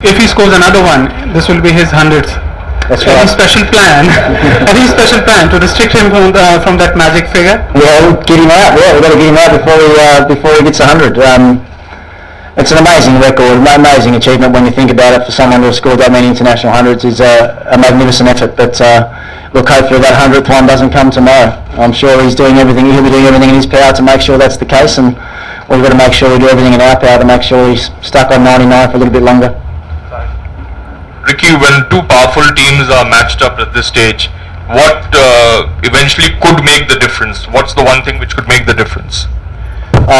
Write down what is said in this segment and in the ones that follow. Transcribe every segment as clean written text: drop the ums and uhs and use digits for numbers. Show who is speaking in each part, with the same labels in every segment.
Speaker 1: If he scores another one, this will be his 100th.
Speaker 2: That's right.
Speaker 1: Any special plan? Any special plan to restrict him from that magic figure?
Speaker 2: Yeah, we'll get him out. Yeah, we've got to get him out before he gets 100. It's an amazing record, an amazing achievement when you think about it. For someone to have scored that many international hundreds is a magnificent effort. But look, hopefully that 100th one doesn't come tomorrow. I'm sure he'll be doing everything in his power to make sure that's the case, and we've got to make sure we do everything in our power to make sure he's stuck on 99 for a little bit longer.
Speaker 3: Ricky, when two powerful teams are matched up at this stage, what eventually could make the difference? What's the one thing which could make the difference?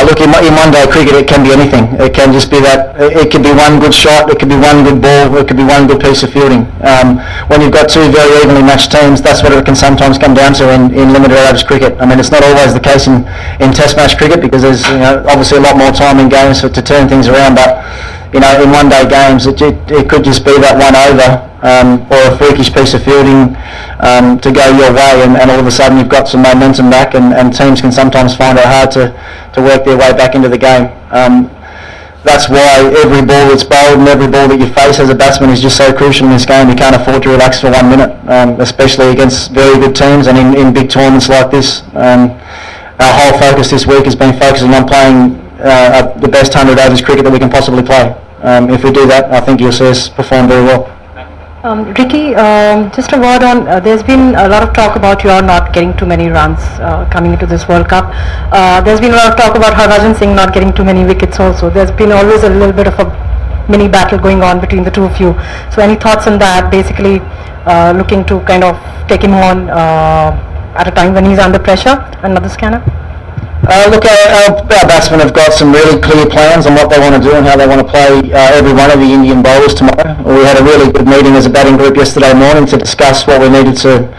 Speaker 2: Look, in one-day cricket, it can be anything. It can just be that, it could be one good shot, it could be one good ball, it could be one good piece of fielding. When you've got two very evenly matched teams, that's what it can sometimes come down to in limited overs cricket. I mean, it's not always the case in test match cricket, because there's obviously a lot more time in games to turn things around, but in one-day games, it could just be that one over or a freakish piece of fielding to go your way, and all of a sudden you've got some momentum back, and teams can sometimes find it hard to work their way back into the game. That's why every ball that's bowled and every ball that you face as a batsman is just so crucial in this game. You can't afford to relax for 1 minute, especially against very good teams and in big tournaments like this. Our whole focus this week has been focusing on playing the best 100 overs cricket that we can possibly play. If we do that, I think you'll see us perform very well.
Speaker 4: Ricky, just a word on, there's been a lot of talk about you not getting too many runs coming into this World Cup. There's been a lot of talk about Harbhajan Singh not getting too many wickets also. There's been always a little bit of a mini battle going on between the two of you. So any thoughts on that, basically looking to kind of take him on at a time when he's under pressure, another scanner?
Speaker 2: Look, our batsmen have got some really clear plans on what they want to do and how they want to play every one of the Indian bowlers tomorrow. We had a really good meeting as a batting group yesterday morning to discuss what we needed to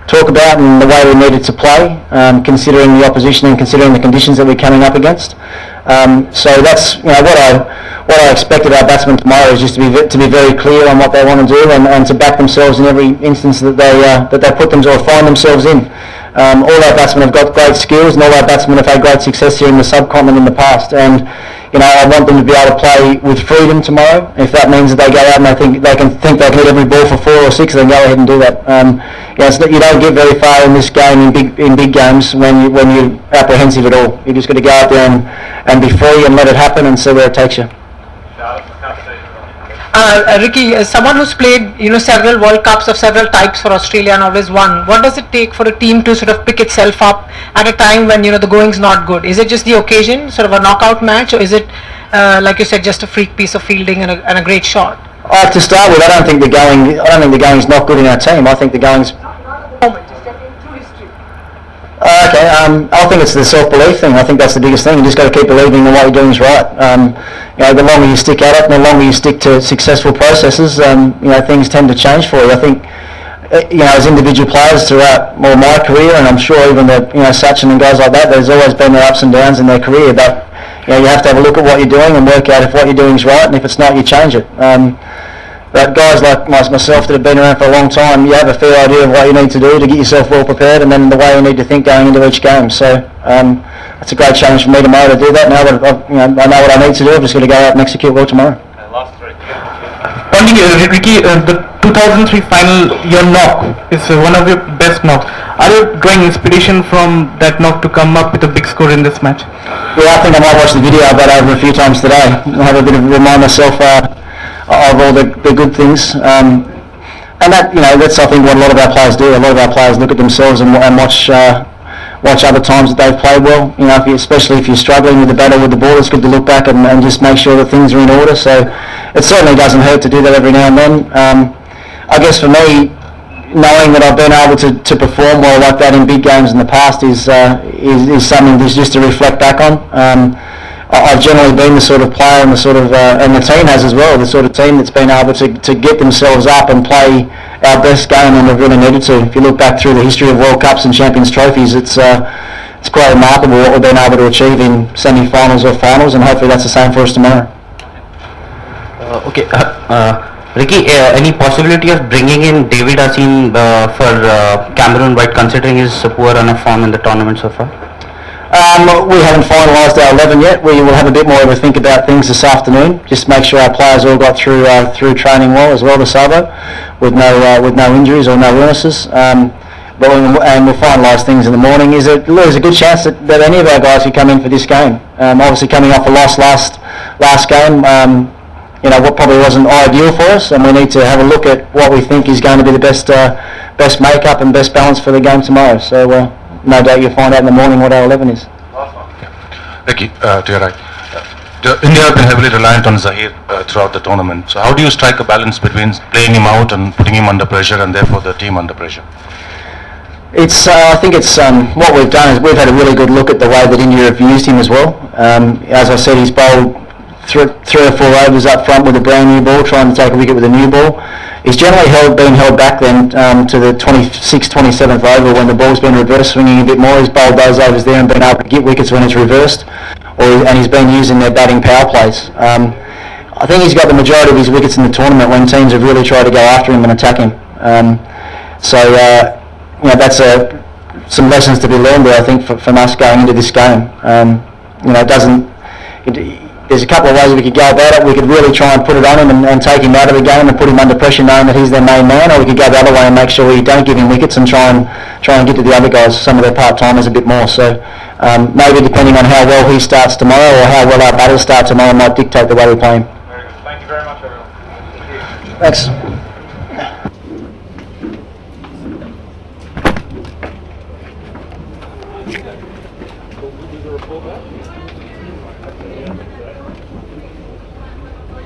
Speaker 2: talk about and the way we needed to play, considering the opposition and considering the conditions that we're coming up against. So that's what I expected our batsmen tomorrow is just to be very clear on what they want to do and to back themselves in every instance that they put themselves or find themselves in. All our batsmen have got great skills, and all our batsmen have had great success here in the subcontinent in the past. And I want them to be able to play with freedom tomorrow. If that means that they go out and they can hit every ball for 4 or 6, then go ahead and do that. You don't get very far in this game in big games when you're apprehensive at all. You just got to go out there and be free and let it happen and see where it takes you.
Speaker 5: Ricky, as someone who's played several World Cups of several types for Australia and always won, what does it take for a team to sort of pick itself up at a time when the going's not good? Is it just the occasion, sort of a knockout match, or is it like you said, just a freak piece of fielding and a great shot?
Speaker 2: To start with, I don't think the going's not good in our team. I think the going's okay. I think it's the self-belief thing. I think that's the biggest thing. You just got to keep believing that what you're doing is right. The longer you stick at it, and the longer you stick to successful processes, things tend to change for you. I think, as individual players throughout my career, and I'm sure even Sachin and guys like that, there's always been their ups and downs in their career. But you have to have a look at what you're doing and work out if what you're doing is right, and if it's not, you change it. But guys like myself that have been around for a long time, you have a fair idea of what you need to do to get yourself well prepared, and then the way you need to think going into each game. So it's a great challenge for me tomorrow to do that. Now that I know what I need to do, I've just got to go out and execute well tomorrow.
Speaker 1: Ponting, Ricky, the 2003 final, your knock is one of your best knocks. Are you drawing inspiration from that knock to come up with a big score in this match?
Speaker 2: Yeah, I think I might watch the video of that over a few times today. Have a bit of remind myself of all the good things, and that that's I think what a lot of our players do. A lot of our players look at themselves and watch other times that they've played well. Especially if you're struggling with the battle with the ball, it's good to look back and just make sure that things are in order. So it certainly doesn't hurt to do that every now and then. I guess for me, knowing that I've been able to perform well like that in big games in the past is something that's just to reflect back on. I've generally been the sort of player and and the team has as well, the sort of team that's been able to get themselves up and play our best game when we've really needed to. If you look back through the history of World Cups and Champions Trophies, it's quite remarkable what we've been able to achieve in semi-finals or finals, and hopefully that's the same for us tomorrow.
Speaker 6: Ricky, any possibility of bringing in David Asim for Cameroon White, considering his poor run of form in the tournament so far?
Speaker 2: We haven't finalised our 11 yet. We will have a bit more of a think about things this afternoon. Just make sure our players all got through training well as well, the Sabo, with no injuries or no illnesses. But we'll finalise things in the morning. There's a good chance that any of our guys could come in for this game. Obviously coming off a loss last game, what probably wasn't ideal for us, and we need to have a look at what we think is going to be the best make-up and best balance for the game tomorrow. So no doubt you'll find out in the morning what our 11 is.
Speaker 7: Ricky, to your right. India have been heavily reliant on Zahir throughout the tournament. So how do you strike a balance between playing him out and putting him under pressure, and therefore the team under pressure?
Speaker 2: I think it's what we've done is we've had a really good look at the way that India have used him as well. As I said, he's bowled three or four overs up front with a brand new ball, trying to take a wicket with a new ball. He's generally been held back then to the 26th, 27th over when the ball's been reverse swinging a bit more. He's bowled those overs there and been able to get wickets when it's reversed, and he's been using their batting power plays. I think he's got the majority of his wickets in the tournament when teams have really tried to go after him and attack him. That's some lessons to be learned there, I think, from us going into this game. There's a couple of ways we could go about it. We could really try and put it on him and take him out of the game and put him under pressure knowing that he's their main man, or we could go the other way and make sure we don't give him wickets and try and get to the other guys, some of their part-timers, a bit more. So maybe depending on how well he starts tomorrow or how well our batters start tomorrow might dictate the way we play him.
Speaker 3: Very good. Thank you very much, everyone.
Speaker 2: Thanks.